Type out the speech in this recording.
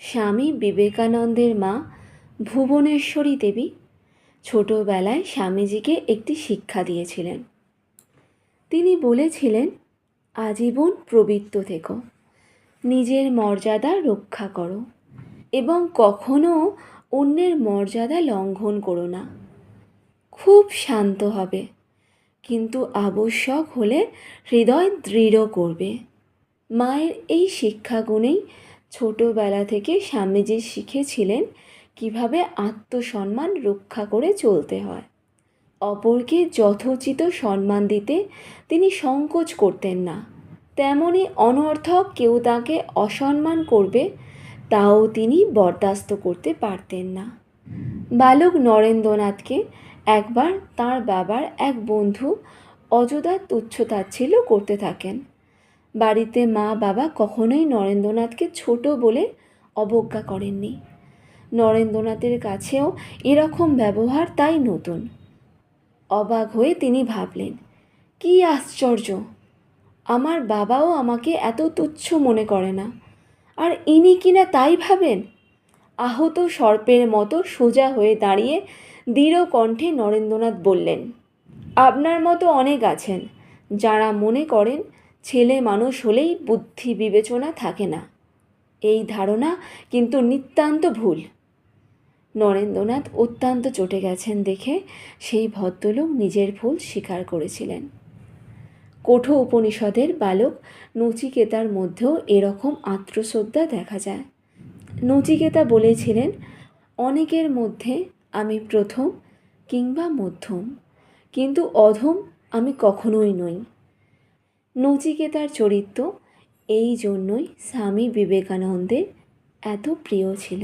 স্বামী বিবেকানন্দের মা ভুবনেশ্বরী দেবী ছোটবেলায় স্বামীজিকে একটি শিক্ষা দিয়েছিলেন। তিনি বলেছিলেন, আজীবন প্রবৃত্ত থেকো, নিজের মর্যাদা রক্ষা করো এবং কখনো অন্যের মর্যাদা লঙ্ঘন করো না। খুব শান্ত হবে, কিন্তু আবশ্যক হলে হৃদয় দৃঢ় করবে। মায়ের এই শিক্ষাগুণেই ছোটবেলা থেকে স্বামীজি শিখেছিলেন কিভাবে আত্মসম্মান রক্ষা করে চলতে হয়। অপরকে যথোচিত সম্মান দিতে তিনি সংকোচ করতেন না। তেমনি অনর্থক কেউ তাকে অসম্মান করবে তাও তিনি বরদাস্ত করতে পারতেন না। বালক নরেন্দ্রনাথকে একবার তার বাবার এক বন্ধু অযথা তুচ্ছতাচ্ছিল্য করতে থাকেন। বাড়িতে মা বাবা কখনোই নরেন্দ্রনাথকে ছোট বলে অবজ্ঞা করেননি। নরেন্দ্রনাথের কাছেও এরকম ব্যবহার তাই নতুন। অবাক হয়ে তিনি ভাবলেন, কি আশ্চর্য, আমার বাবাও আমাকে এত তুচ্ছ মনে করে না, আর ইনি কিনা তাই ভাবেন। আহত সর্পের মতো সোজা হয়ে দাঁড়িয়ে দৃঢ় কণ্ঠে নরেন্দ্রনাথ বললেন, আপনার মতো অনেক আছেন যারা মনে করেন ছেলে মানুষ হলেই বুদ্ধি বিবেচনা থাকে না। এই ধারণা কিন্তু নিতান্ত ভুল। নরেন্দ্রনাথ অত্যন্ত চটে গেছেন দেখে সেই ভদ্রলোক নিজের ভুল স্বীকার করেছিলেন। কঠো উপনিষদের বালক নচিকেতার মধ্যেও এরকম আত্মশ্রদ্ধা দেখা যায়। নচিকেতা বলেছিলেন, অনেকের মধ্যে আমি প্রথম কিংবা মধ্যম, কিন্তু অধম আমি কখনোই নই। নচিকেতার চরিত্র এই জন্যই স্বামী বিবেকানন্দের এত প্রিয় ছিল।